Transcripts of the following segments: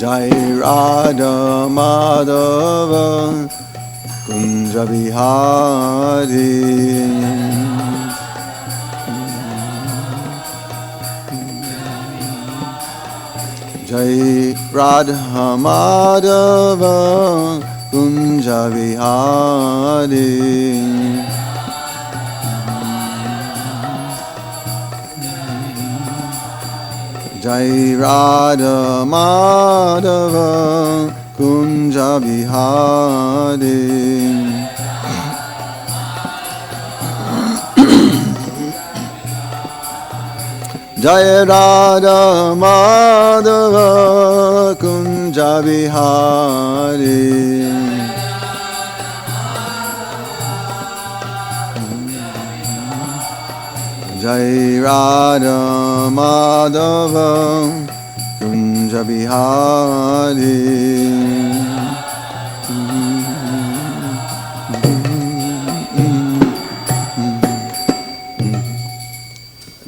Jai Radha Madhava Kunja Bihari. Jai Radha Madhava Kunja Bihari. Jai Radha Madhava Kunja Bihari. Jai Radha Madhava Kunja Bihari. Jai Radha Madhava Kunja Bihari.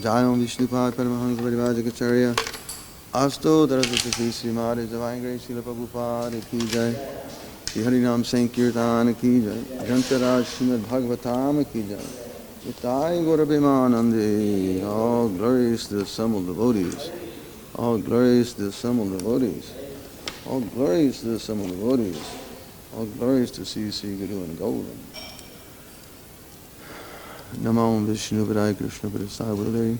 Jayam Vishnupad Paramahansa Parivājakacharya Asto Darasati Srimāde Divine Grace Srila Prabhupada Ki Jai Shri Harinam Sankirtan Ki Jai Jantaraj Srimad Bhagavatam Ki Jai Nitai Gaurabhimanande. All glories to the assembled devotees. All glories to the assembled devotees. All glories to the assembled devotees. All glories to C.C. Guru and Golden. Namo Vishnu Padaya Krishna Padasavale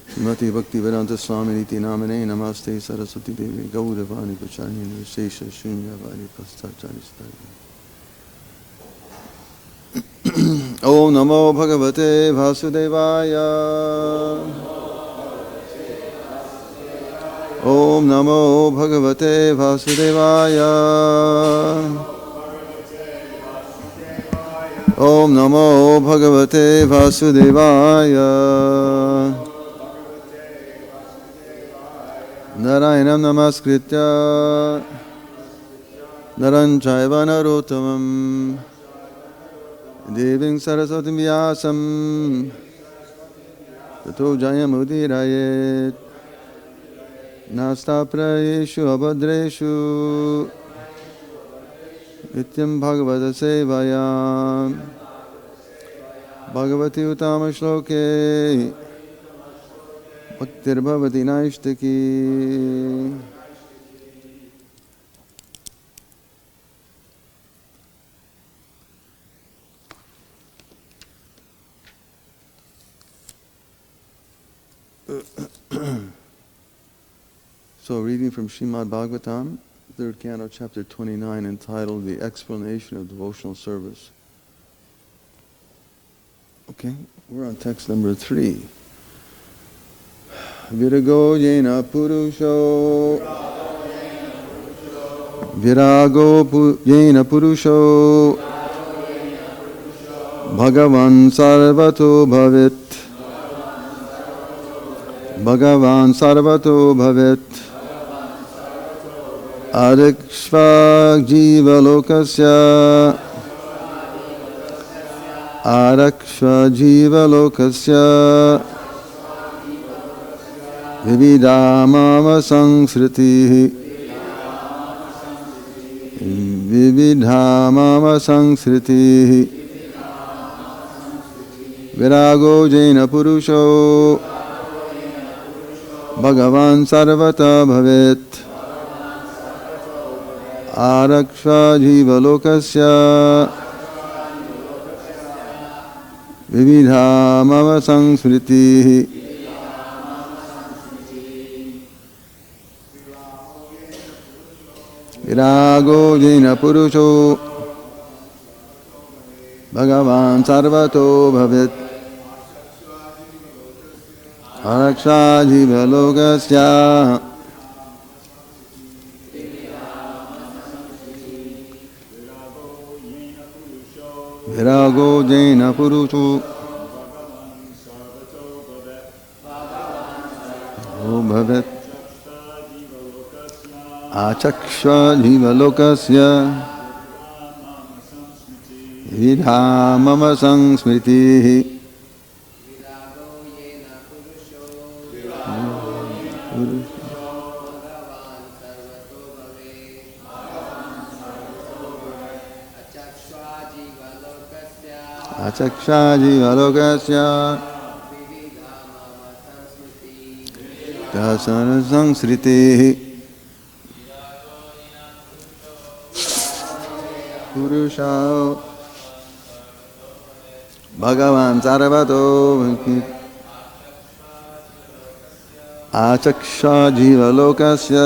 Srimati Bhakti Vedanta Swami Niti Namane Namaste Saraswati Devi Gauravani Pachani Nirshesha Shunyavani Pastacharistari. Om Namo Bhagavate Vasudevaya. Om Namo Bhagavate Vasudevaya. Om Namo Bhagavate Vasudevaya. Narayanam Namaskritya Naran Chaiva Narottamam Deving Saraswati Vyasam Tato Jayam Udirayet Nasta Prayeshu Abhadreshu Nityam Bhagavata Sevayam Bhagavati Utama Shloke Bhaktir Bhavati Naishtaki. So, reading from Srimad Bhagavatam, 3rd Canto, Chapter 29, entitled The Explanation of Devotional Service. Okay, we're on text number 3. Virāgo yena puruṣo. Virāgo yena puruṣo. Bhagavan sarvato bhavet. Bhagavan sarvato bhavet. ācakṣva jīva-lokasya. ācakṣva jīva-lokasya. vividhā saṁsṛtīḥ. vividhā saṁsṛtīḥ. virāgo yena puruṣo. bhagavan sarvata bhavet. ācakṣva jīva-lokasya. vividhā saṁsṛtīḥ. virāgo yena puruṣo. bhagavan sarvato bhavet. ācakṣva jīva-lokasya. virāgo yena puruṣo. bhavet. ācakṣva jīva-lokasya. vividhā saṁsṛtīḥ. ācakṣva jīva-lokasya dasana saṁsṛtīḥ puruṣo bhagavan sarvato ācakṣva jīva-lokasya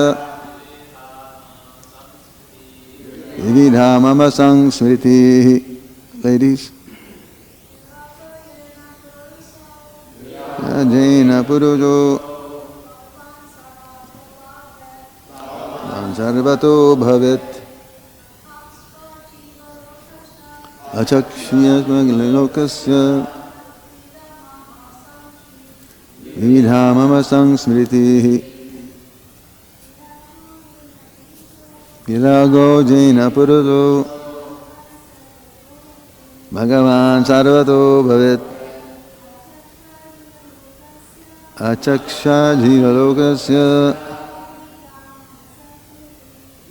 vividhā saṁsṛtīḥ. Ladies. Yena puruṣo sarvato bhavet ācakṣva vividhā saṁsṛtīḥ virāgo yena puruṣo bhagavan sarvato bhavet ācakṣva jīva-lokasya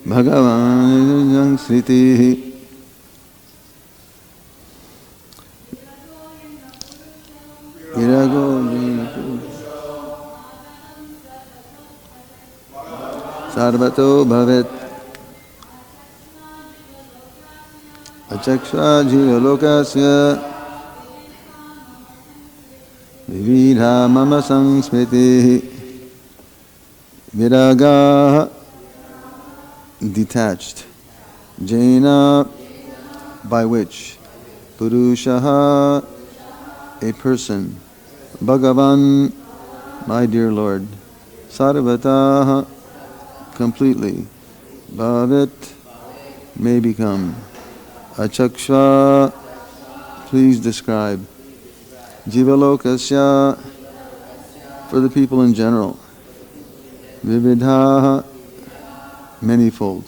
bhagavan saṁsṛtīḥ. Virāgo sarvato bhavet ācakṣva jīva-lokasya vividhā saṁsṛtīḥ. Virāgaḥ, detached. Yena, by which. Puruṣaḥ, a person. Bhagavan, my dear Lord. Sarvataḥ, completely. Bhavet, may become. Ācakṣva, please describe. Jīva-lokasya, for the people in general. Vividhā, manifold.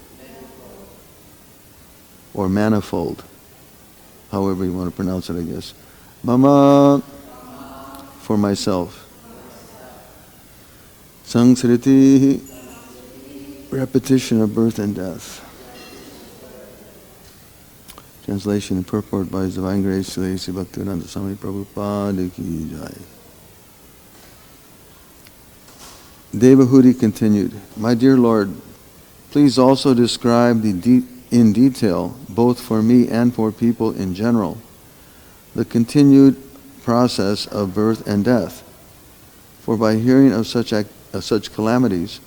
Or manifold. However you want to pronounce it, I guess. Mama, for myself. Saṁsṛtīḥ, repetition of birth and death. Translation and purport by His Divine Grace Śreyaḥ-sṛti Bhakti-yoga Swami Prabhupada ki jai. Devahūti continued, my dear Lord, please also describe in detail, both for me and for people in general, the continued process of birth and death. For by hearing of such calamities,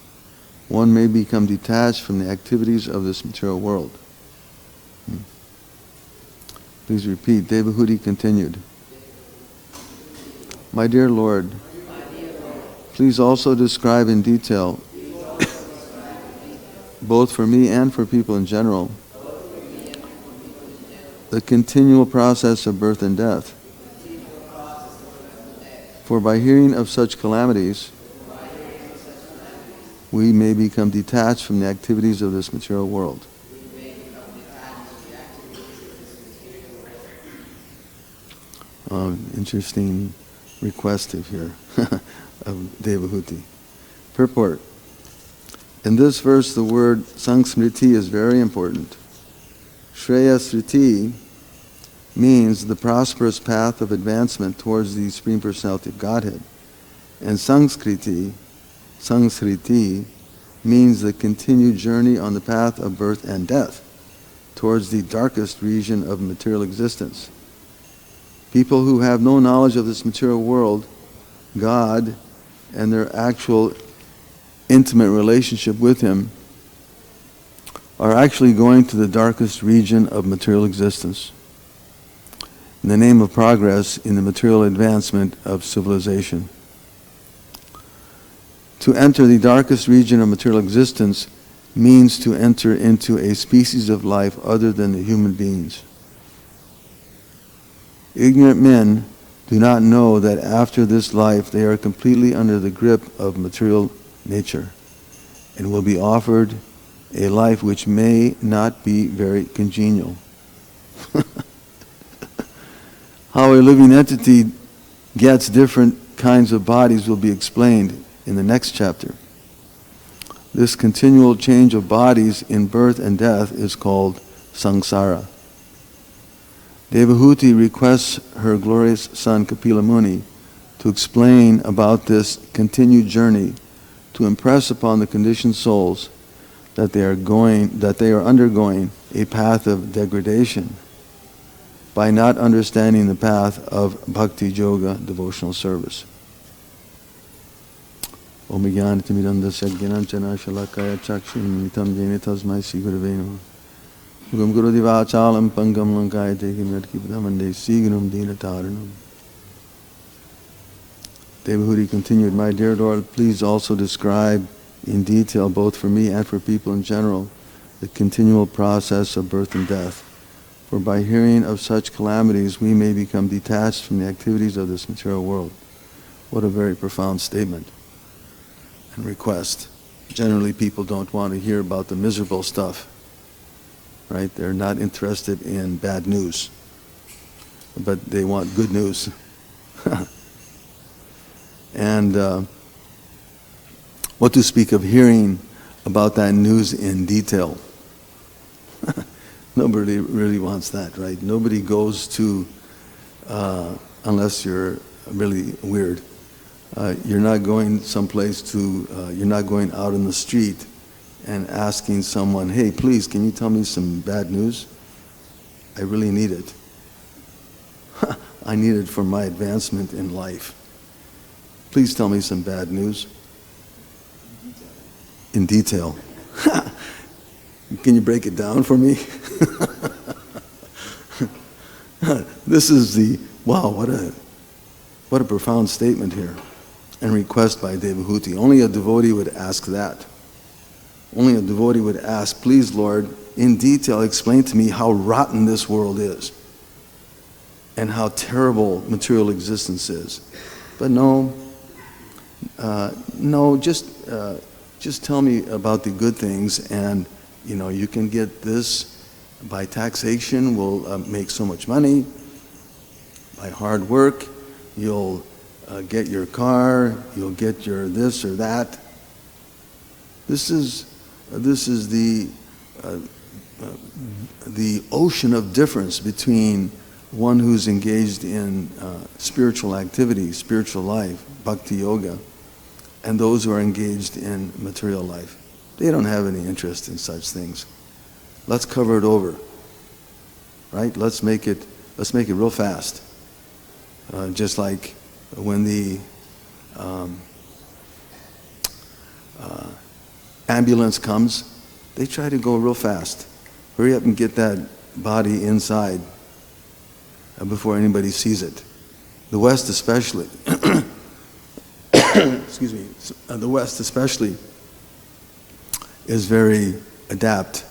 one may become detached from the activities of this material world. Please repeat. Devahūti continued. My dear Lord, please also describe in detail, both for me and for people in general, the continual process of birth and death. For by hearing of such calamities, we may become detached from the activities of this material world. Interesting request here of Devahūti. Purport. In this verse, the word saṁsṛtīḥ is very important. Śreyaḥ-sṛti means the prosperous path of advancement towards the Supreme Personality of Godhead. And saṁsṛtīḥ means the continued journey on the path of birth and death towards the darkest region of material existence. People who have no knowledge of this material world, God, and their actual intimate relationship with Him are actually going to the darkest region of material existence in the name of progress in the material advancement of civilization. To enter the darkest region of material existence means to enter into a species of life other than the human beings. Ignorant men do not know that after this life they are completely under the grip of material nature and will be offered a life which may not be very congenial. How a living entity gets different kinds of bodies will be explained in the next chapter. This continual change of bodies in birth and death is called saṁsāra. Devahūti requests her glorious son Kapila Muni to explain about this continued journey, to impress upon the conditioned souls that they are undergoing a path of degradation by not understanding the path of bhakti-yoga, devotional service. Om Jnanatimidandasya Jnananjana Shalakaya Chakshunamitam Jena Tasmai Sri Gurave Namah. Gum Guru Divachalam Pangam Lankaya Tekam Yatkipadamande Sigunam Dinataranam. Devahūti continued, my dear Lord, please also describe in detail, both for me and for people in general, the continual process of birth and death. For by hearing of such calamities, we may become detached from the activities of this material world. What a very profound statement and request. Generally, people don't want to hear about the miserable stuff, right? They're not interested in bad news, but they want good news. And what to speak of hearing about that news in detail? Nobody really wants that, right? Nobody goes to, unless you're really weird, you're not going someplace to, you're not going out in the street and asking someone, hey, please, can you tell me some bad news? I really need it. I need it for my advancement in life. Please tell me some bad news. In detail. Can you break it down for me? This is the, wow, what a profound statement here and request by Devahūti. Only a devotee would ask that. Only a devotee would ask, please Lord, in detail explain to me how rotten this world is and how terrible material existence is. But no, just tell me about the good things, and you can get this by taxation. We'll make so much money. By hard work, you'll get your car. You'll get your this or that. This is the ocean of difference between one who's engaged in spiritual activity, spiritual life, bhakti-yoga, and those who are engaged in material life. They don't have any interest in such things. Let's cover it over, right? Let's make it real fast. Just like when the ambulance comes, they try to go real fast. Hurry up and get that body inside before anybody sees it. The West especially, excuse me, the West especially is very adept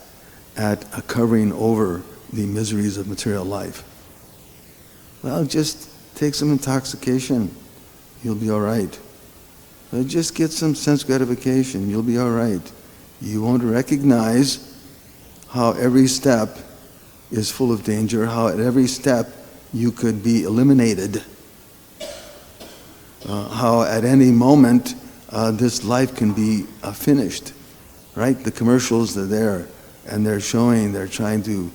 at covering over the miseries of material life. Well, just take some intoxication, you'll be all right. Just get some sense gratification, you'll be all right. You won't recognize how every step is full of danger, how at every step you could be eliminated, how at any moment this life can be finished, right? The commercials are there, and they're trying to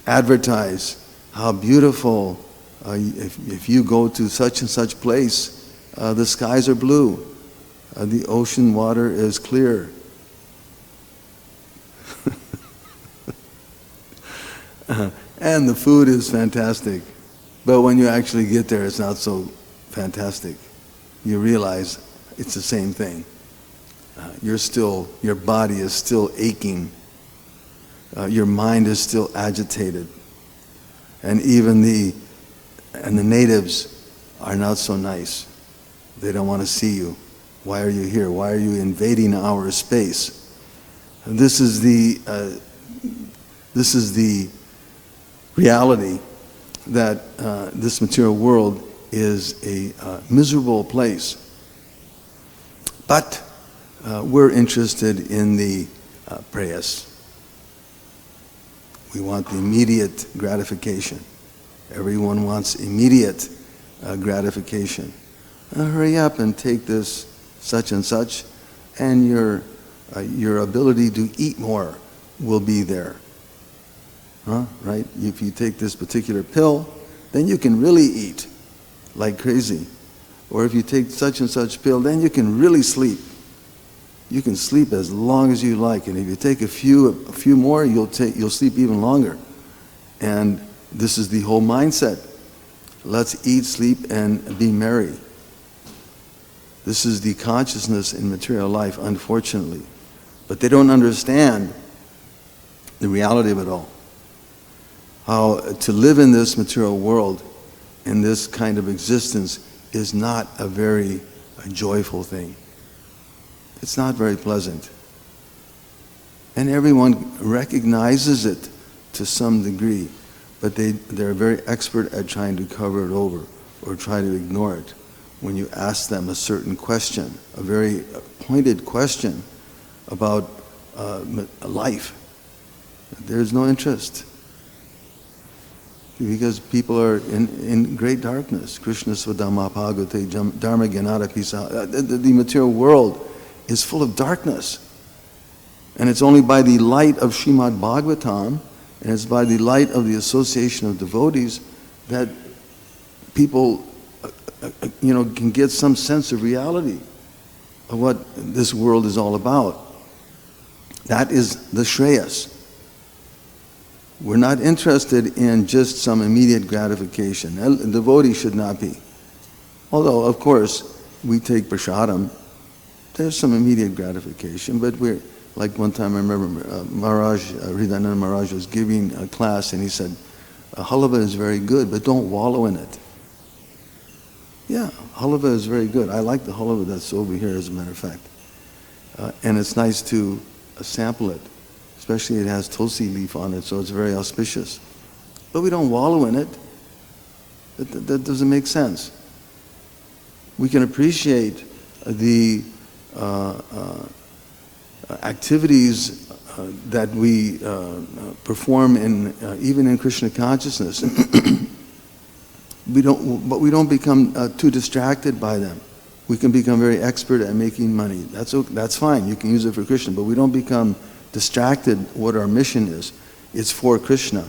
advertise how beautiful, if you go to such and such place, the skies are blue, the ocean water is clear. And the food is fantastic. But when you actually get there, it's not so fantastic. You realize it's the same thing. Your body is still aching. Your mind is still agitated. And even the natives are not so nice. They don't want to see you. Why are you here? Why are you invading our space? And this is the reality that this material world is a miserable place. But we're interested in the prayas. We want the immediate gratification. Everyone wants immediate gratification. Hurry up and take this such and such, and your ability to eat more will be there. Right? If you take this particular pill, then you can really eat like crazy. Or if you take such and such pill, then you can really sleep. You can sleep as long as you like, and if you take a few more, you'll sleep even longer. And this is the whole mindset. Let's eat, sleep, and be merry. This is the consciousness in material life, unfortunately. But they don't understand the reality of it all. How to live in this material world, in this kind of existence, is not a very joyful thing. It's not very pleasant. And everyone recognizes it to some degree, but they're very expert at trying to cover it over or try to ignore it. When you ask them a certain question, a very pointed question about life, there's no interest. Because people are in great darkness. Krishna svadhamma bhagavate dharma gyanara pisa. The material world is full of darkness. And it's only by the light of Srimad Bhagavatam, and it's by the light of the association of devotees, that people can get some sense of reality of what this world is all about. That is the Shreyas. We're not interested in just some immediate gratification. A devotee should not be. Although, of course, we take prasadam. There's some immediate gratification, but we're, like one time I remember Hridayananda Maharaj was giving a class and he said, halava is very good, but don't wallow in it. Yeah, halava is very good. I like the halava that's over here, as a matter of fact. And it's nice to sample it. Especially it has tulsi leaf on it, so it's very auspicious. But we don't wallow in it. That doesn't make sense. We can appreciate the activities that we perform even in Krishna consciousness. But we don't become too distracted by them. We can become very expert at making money. That's fine. You can use it for Krishna, but we don't become distracted what our mission is. It's for Krishna.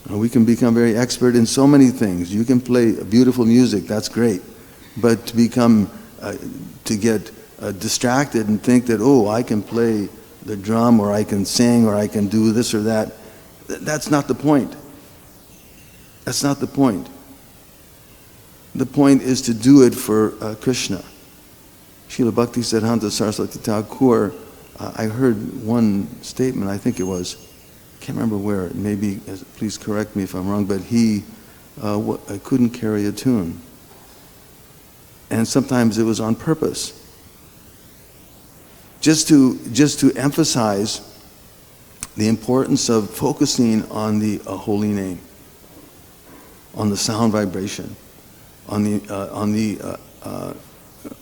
We can become very expert in so many things. You can play beautiful music, that's great. But to get distracted and think that, oh, I can play the drum, or I can sing, or I can do this or that, that's not the point. That's not the point. The point is to do it for Krishna. Srila Bhakti Siddhanta Saraswati Thakur, I heard one statement, I think it was, I can't remember where, maybe, please correct me if I'm wrong, but he couldn't carry a tune. And sometimes it was on purpose. Just to emphasize the importance of focusing on the holy name, on the sound vibration, on the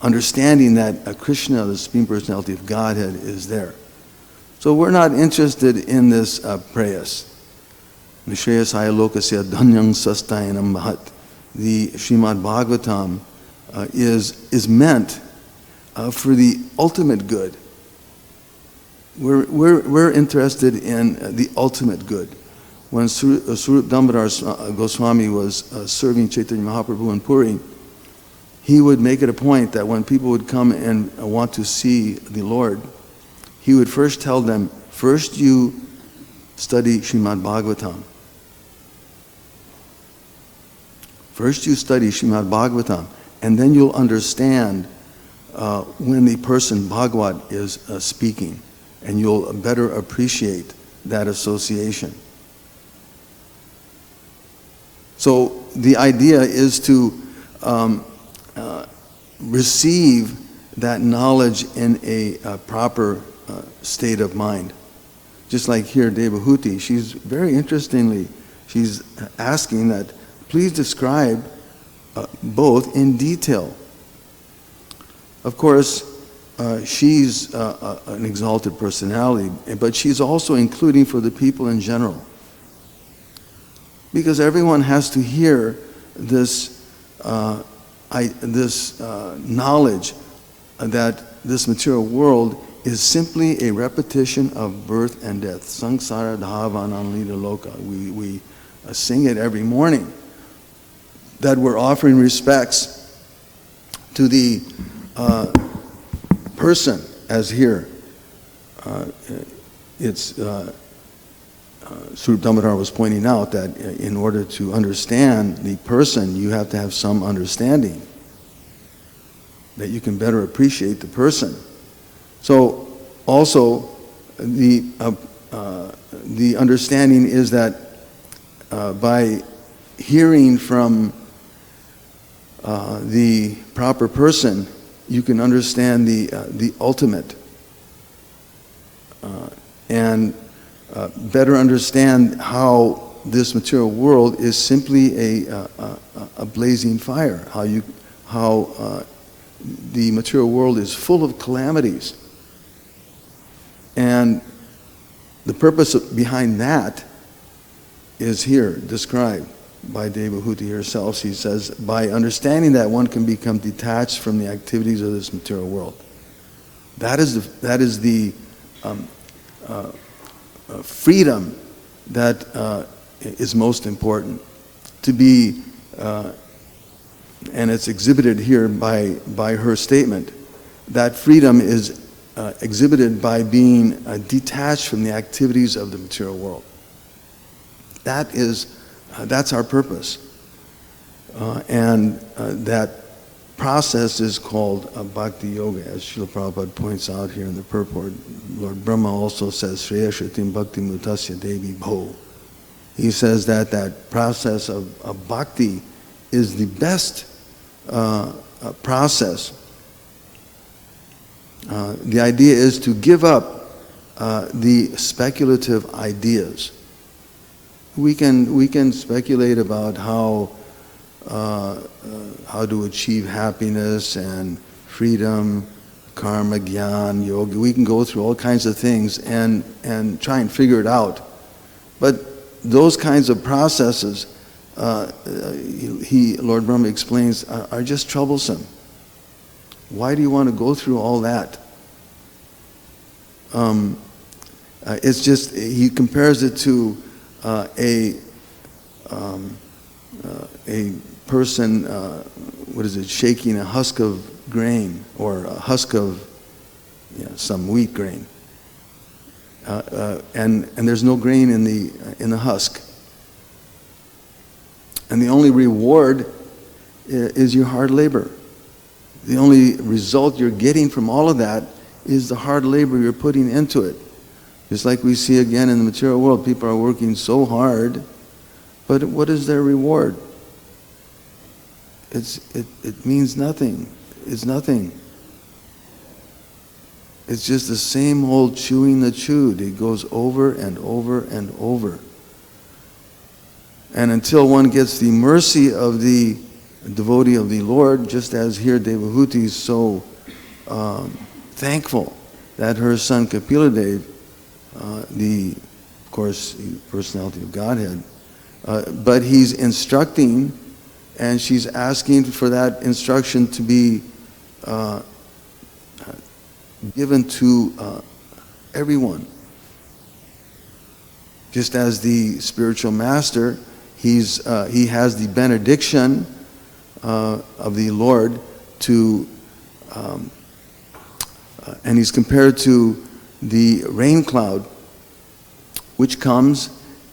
understanding that Krishna, the Supreme Personality of Godhead, is there. So we're not interested in this prayas. Śreyaḥ-sṛti dhanyam sastayanam bhat. The Srimad Bhagavatam is meant for the ultimate good. We're interested in the ultimate good. When Swarup Damodar Goswami was serving Chaitanya Mahaprabhu in Puri, he would make it a point that when people would come and want to see the Lord, he would first tell them, first you study Srimad Bhagavatam. First you study Srimad Bhagavatam, and then you'll understand when the person Bhagavat is speaking, and you'll better appreciate that association. So the idea is to receive that knowledge in a proper state of mind. Just like here, Devahūti, she's very interestingly, she's asking that, please describe both in detail. Of course, she's an exalted personality, but she's also including for the people in general. Because everyone has to hear this knowledge that this material world is simply a repetition of birth and death. Saṁsāra dhavanam lila loka. We sing it every morning, that we're offering respects to the person, as here. Sri Damodar was pointing out that in order to understand the person, you have to have some understanding, that you can better appreciate the person. So also the understanding is that by hearing from the proper person, you can understand the ultimate and better understand how this material world is simply a blazing fire. How the material world is full of calamities, and the purpose behind that is here described by Devahūti herself. She says, by understanding that, one can become detached from the activities of this material world. That is the freedom that is most important to be, and it's exhibited here by her statement. That freedom is exhibited by being detached from the activities of the material world. That's our purpose, and that process is called bhakti-yoga, as Srila Prabhupada points out here in the purport. Lord Brahma also says, Śreyaḥ-sṛti bhakti-mutasya devi bho. He says that process of bhakti is the best process. The idea is to give up the speculative ideas. We can speculate about how to achieve happiness and freedom, karma, jnana, yoga. We can go through all kinds of things and try and figure it out. But those kinds of processes, Lord Brahma explains, are just troublesome. Why do you want to go through all that? It's just, he compares it to a person, shaking a husk of grain, or a husk of some wheat grain, and there's no grain in the husk, and the only reward is your hard labor. The only result you're getting from all of that is the hard labor you're putting into it. Just like we see again in the material world, people are working so hard, but what is their reward? It means nothing. It's nothing. It's just the same old chewing the chewed. It goes over and over and over. And until one gets the mercy of the devotee of the Lord, just as here Devahūti is so thankful that her son Kapila Dev, of course, personality of Godhead, but he's instructing, and she's asking for that instruction to be given to everyone. Just as the spiritual master, he has the benediction of the Lord to, and he's compared to the rain cloud, which comes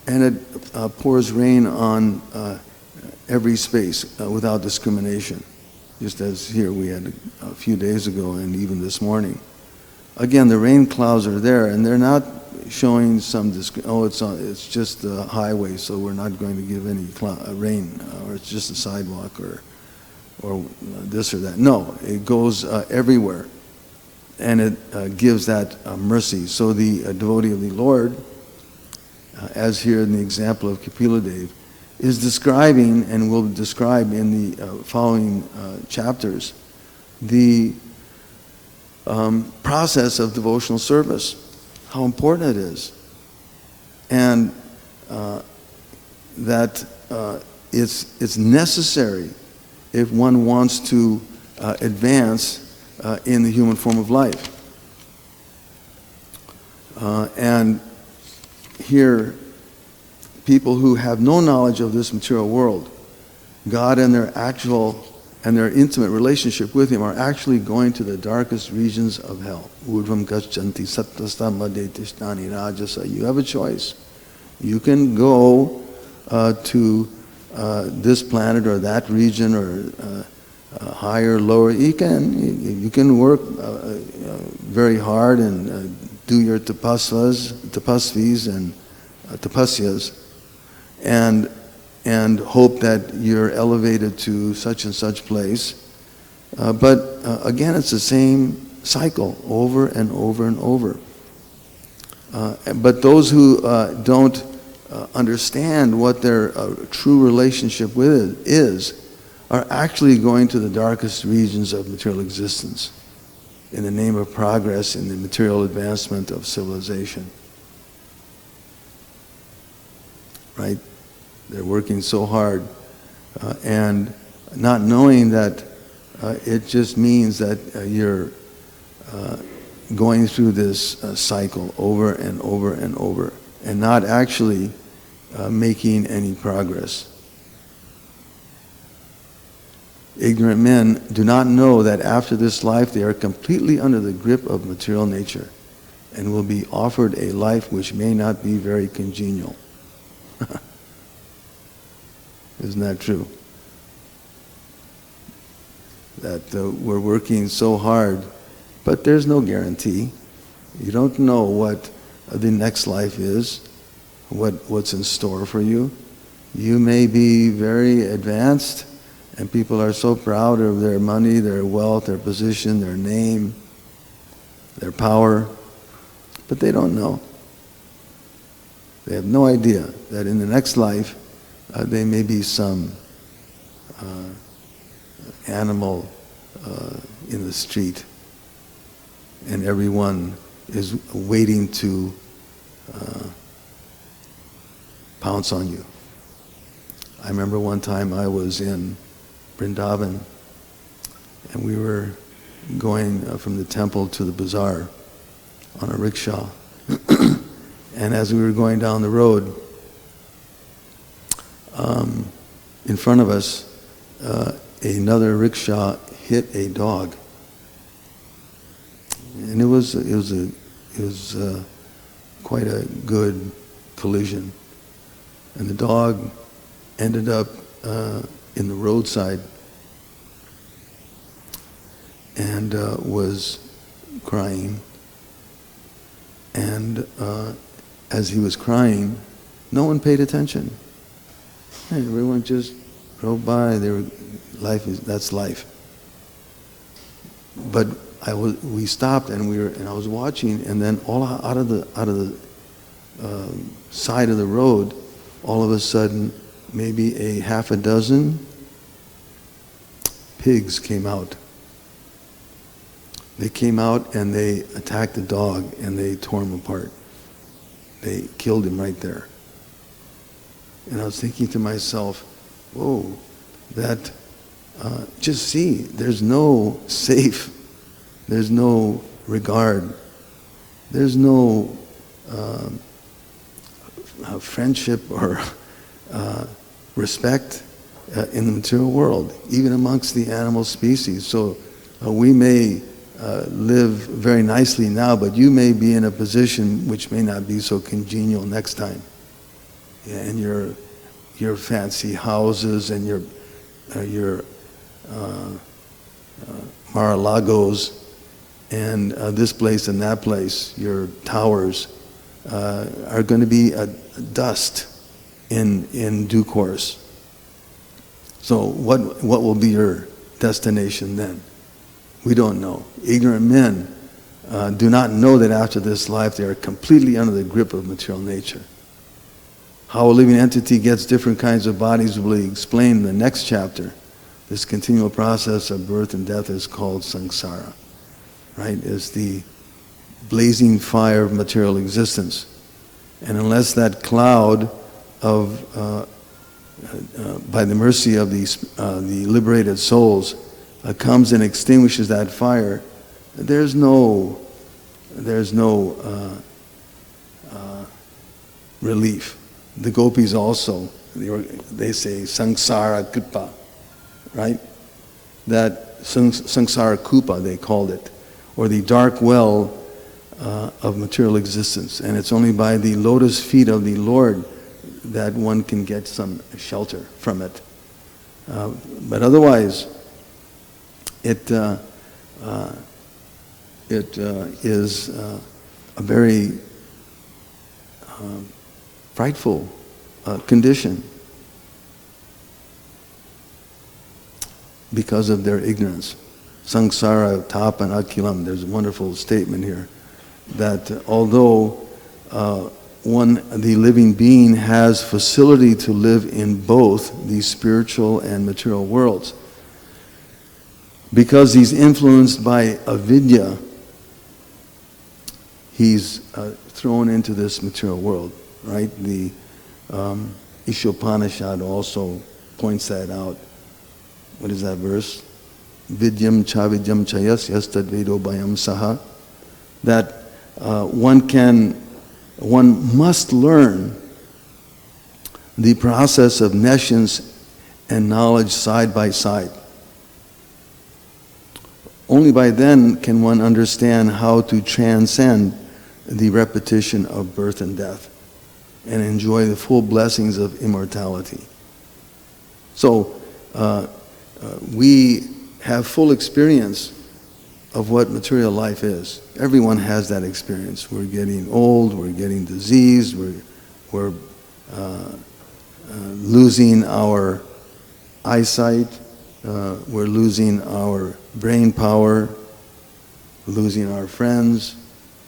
and it pours rain on every space without discrimination, just as here we had a few days ago and even this morning. Again, the rain clouds are there, and they're not showing some it's just the highway, so we're not going to give any rain, or it's just a sidewalk, or this or that. No, it goes everywhere, and it gives that mercy. So the devotee of the Lord, as here in the example of Kapila Dev, is describing, and will describe in the following chapters, the process of devotional service, how important it is, and that it's necessary if one wants to advance in the human form of life. And here, people who have no knowledge of this material world, God and their actual and their intimate relationship with Him are actually going to the darkest regions of hell. Urdhvam gachanti sattva madhe tishnani rajasa. You have a choice. You can go to this planet or that region or higher, lower. You can work very hard and do your tapasvis and tapasyas and hope that you're elevated to such and such place. But again, it's the same cycle over and over and over. But those who don't understand what their true relationship with it is are actually going to the darkest regions of material existence in the name of progress in the material advancement of civilization. Right? They're working so hard and not knowing that it just means that you're going through this cycle over and over and over and not actually making any progress. Ignorant men do not know that after this life they are completely under the grip of material nature and will be offered a life which may not be very congenial. Isn't that true? That we're working so hard, but there's no guarantee. You don't know what the next life is, what's in store for you. You may be very advanced, and people are so proud of their money, their wealth, their position, their name, their power, but they don't know. They have no idea that in the next life, they may be some animal in the street, and everyone is waiting to pounce on you. I remember one time I was in Vrindavan, and we were going from the temple to the bazaar on a rickshaw. And as we were going down the road, in front of us, another rickshaw hit a dog, and it was quite a good collision. And the dog ended up in the roadside and was crying. And as he was crying, no one paid attention. Hey, everyone just drove by. That's life. But we stopped and I was watching, and then all out of the side of the road, all of a sudden, maybe a half a dozen pigs came out. They came out and they attacked the dog and they tore him apart. They killed him right there. And I was thinking to myself, whoa, that, just see, there's no safe, there's no regard, there's no friendship or respect in the material world, even amongst the animal species. So we may live very nicely now, but you may be in a position which may not be so congenial next time. Yeah, and your fancy houses and your Mar-a-Lagos and this place and that place, your towers, are going to be dust in due course. So what will be your destination then? We don't know. Ignorant men do not know that after this life they are completely under the grip of material nature. How a living entity gets different kinds of bodies will be explained in the next chapter. This continual process of birth and death is called saṁsāra, right? It's the blazing fire of material existence. And unless that cloud of, by the mercy of the liberated souls, comes and extinguishes that fire, there's no relief. The gopis also, they say saṁsāra kupa, right? That saṁsāra kupa, they called it, or the dark well of material existence. And it's only by the lotus feet of the Lord that one can get some shelter from it. But otherwise, it is a very frightful condition because of their ignorance. Saṁsāra tapan akilam. There's a wonderful statement here that although the living being has facility to live in both the spiritual and material worlds, because he's influenced by avidya, he's thrown into this material world, right? The Ishopanishad also points that out. What is that verse? Vidyam cha vidyam chayas yastad vedo bhayam saha. That one must learn the process of nescience and knowledge side by side. Only by then can one understand how to transcend the repetition of birth and death and enjoy the full blessings of immortality. So we have full experience of what material life is. Everyone has that experience. We're getting old, we're getting diseased, we're losing our eyesight, we're losing our brain power, losing our friends,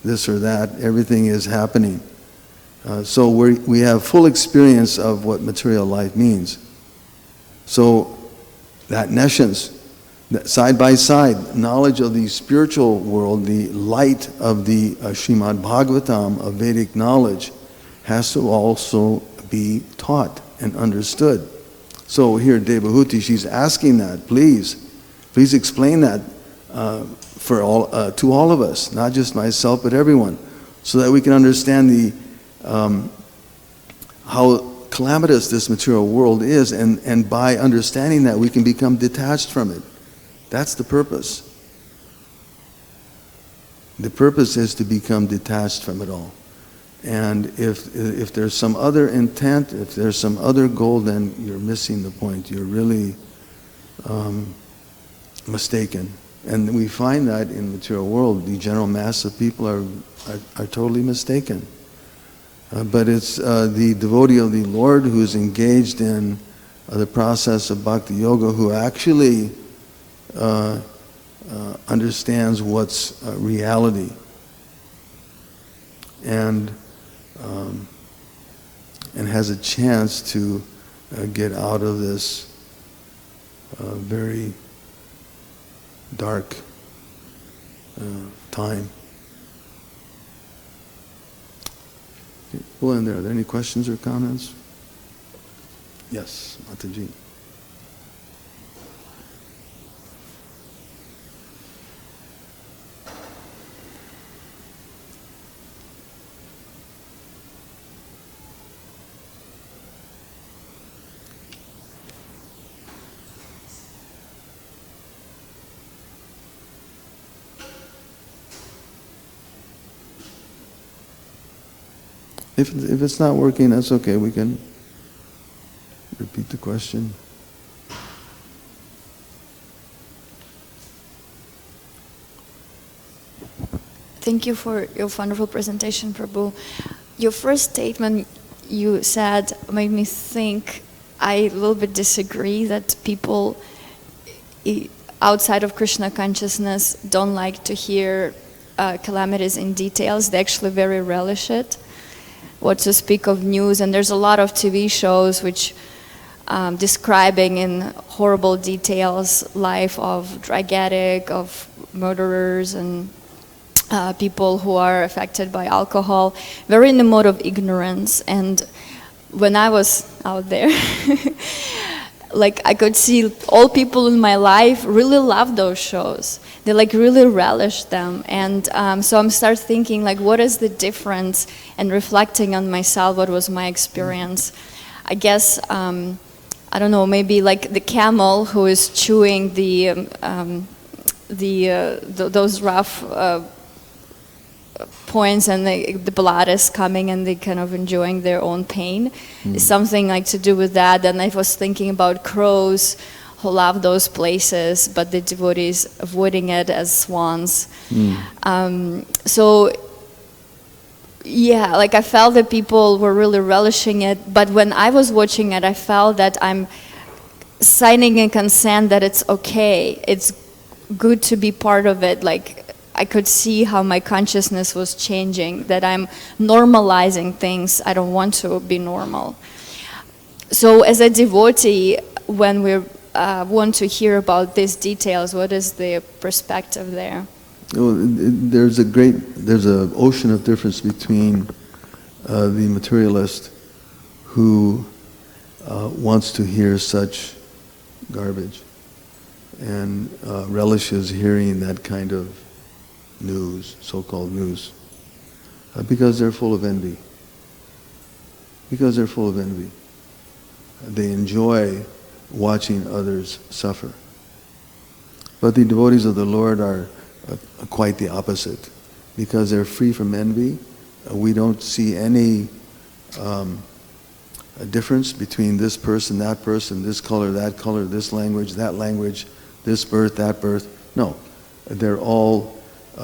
this or that. Everything is happening. So we have full experience of what material life means. So that nescience, that side by side, knowledge of the spiritual world, the light of the Srimad Bhagavatam, of Vedic knowledge, has to also be taught and understood. So here Devahūti, she's asking that, please explain that to all of us, not just myself, but everyone, so that we can understand how calamitous this material world is, and by understanding that we can become detached from it. That's the purpose. The purpose is to become detached from it all. And if there's some other intent, if there's some other goal, then you're missing the point. You're really mistaken. And we find that in the material world, the general mass of people are totally mistaken. But it's the devotee of the Lord who is engaged in the process of bhakti-yoga who actually understands what's reality, and has a chance to get out of this very dark time. Well, in there, are there any questions or comments? Yes, Mataji. If it's not working, that's okay. We can repeat the question. Thank you for your wonderful presentation, Prabhu. Your first statement you said made me think. I a little bit disagree that people outside of Krishna consciousness don't like to hear calamities in details. They actually very relish it. What to speak of news, and there's a lot of TV shows which describing in horrible details life of drug addict, of murderers, and people who are affected by alcohol, very in the mode of ignorance. And when I was out there, like I could see all people in my life really love those shows. They like really relish them, and so I'm start thinking like, what is the difference? And reflecting on myself, what was my experience? I guess I don't know, maybe like the camel who is chewing those rough points, and the blood is coming, and they kind of enjoying their own pain. It's something like to do with that. And I was thinking about crows who love those places, but the devotees avoiding it as swans. So yeah, like I felt that people were really relishing it, but when I was watching it, I felt that I'm signing a consent that it's okay, it's good to be part of it. Like I could see how my consciousness was changing, that I'm normalizing things I don't want to be normal. So as a devotee, when we want to hear about these details, what is the perspective there? Well, there's an ocean of difference between the materialist who wants to hear such garbage and relishes hearing that kind of news, so-called news, because they're full of envy. Because they're full of envy. They enjoy watching others suffer. But the devotees of the Lord are quite the opposite. Because they're free from envy, we don't see any difference between this person, this color, this language, that language, this birth, that birth. No, they're all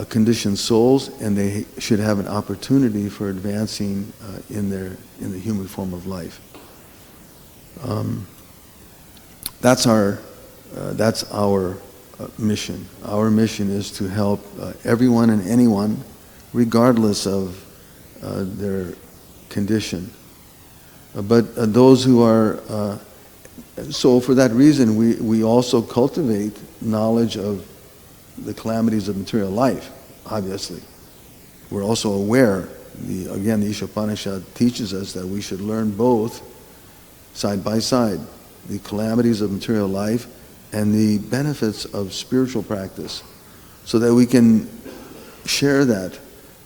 conditioned souls, and they should have an opportunity for advancing in the human form of life. That's our mission. Our mission is to help everyone and anyone, regardless of their condition. But those who are so for that reason, we also cultivate knowledge of the calamities of material life, obviously. We're also aware, again, the Ishopanishad teaches us that we should learn both side by side, the calamities of material life and the benefits of spiritual practice, so that we can share that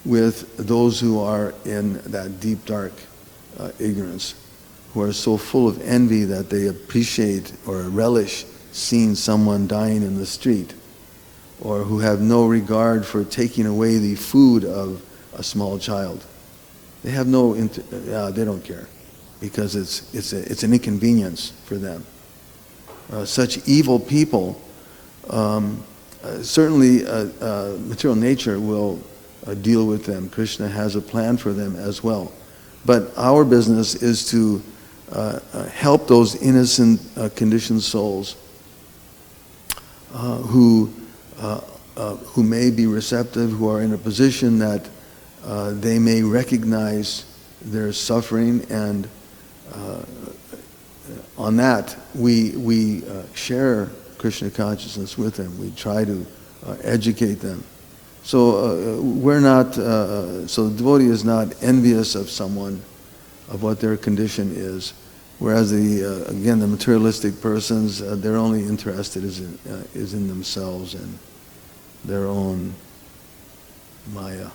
with those who are in that deep, dark ignorance, who are so full of envy that they appreciate or relish seeing someone dying in the street, or who have no regard for taking away the food of a small child. They have they don't care, because it's an inconvenience for them. Such evil people, certainly material nature will deal with them. Krishna has a plan for them as well. But our business is to help those innocent, conditioned souls who may be receptive, who are in a position that they may recognize their suffering, and on that we share Krishna consciousness with them. We try to educate them. So we're not. So the devotee is not envious of someone, of what their condition is, whereas the materialistic persons, they're only interested is in themselves and their own maya.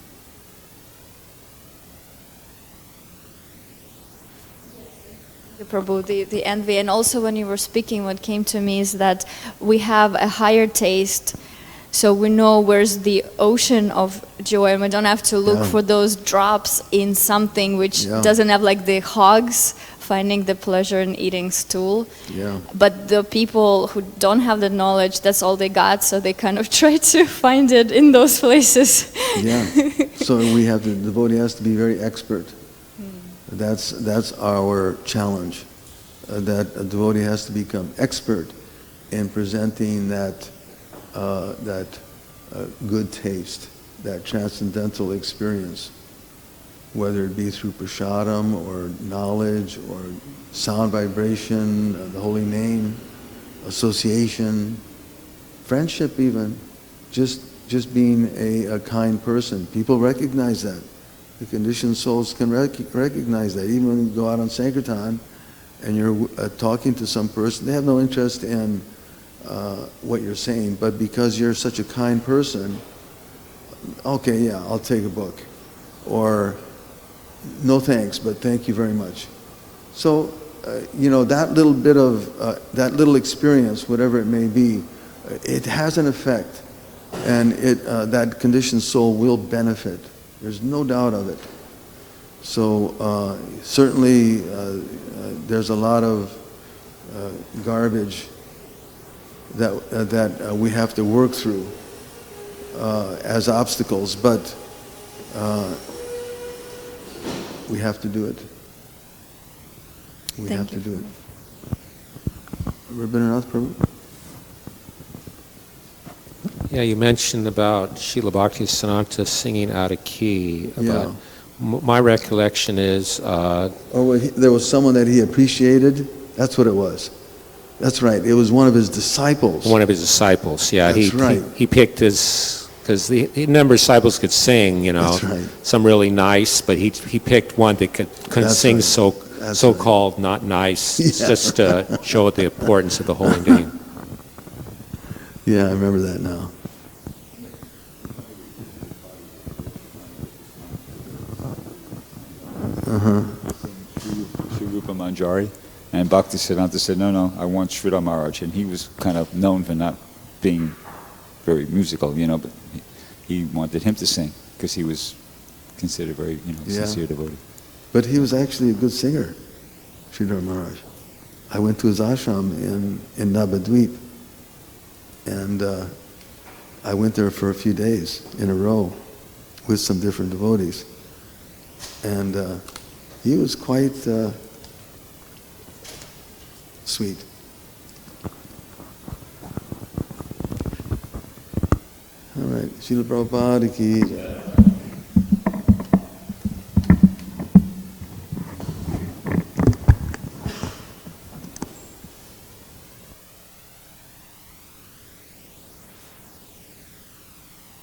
Prabhu, the envy, and also when you were speaking, what came to me is that we have a higher taste, so we know where's the ocean of joy, and we don't have to look for those drops in something which doesn't have like the hogs finding the pleasure in eating stool. Yeah. But the people who don't have the knowledge, that's all they got, so they kind of try to find it in those places. Yeah. So the devotee has to be very expert. That's our challenge, that a devotee has to become expert in presenting that good taste, that transcendental experience, whether it be through prasadam or knowledge or sound vibration, the holy name, association, friendship even, just being a kind person. People recognize that. The conditioned souls can recognize that. Even when you go out on Sankirtan, and you're talking to some person, they have no interest in what you're saying, but because you're such a kind person, okay, yeah, I'll take a book. Or, no thanks, but thank you very much. So, that little bit of, that little experience, whatever it may be, it has an effect. And that conditioned soul will benefit. There's no doubt of it. So, certainly, there's a lot of garbage that we have to work through as obstacles, but we have to do it. We have to do it. Rabindranath Prabhu? Yeah, you mentioned about Srila Bhaktisiddhanta singing out of key. Yeah. My recollection is... there was someone that he appreciated. That's what it was. That's right. It was one of his disciples. One of his disciples, yeah. That's right. He picked his... Because a number of disciples could sing, That's right. some really nice, but he picked one that couldn't sing right. so-called not nice, just to show the importance of the holy name. Yeah, I remember that now. Sri Rupa Manjari, and Bhaktisiddhanta said, no, I want Sridhar Maharaj, and he was kind of known for not being very musical, but he wanted him to sing because he was considered very, sincere devotee. But he was actually a good singer, Sridhar Maharaj. I went to his ashram in Navadvip, and I went there for a few days in a row with some different devotees. And he was quite sweet. All right, Srila Prabhupada ki jai.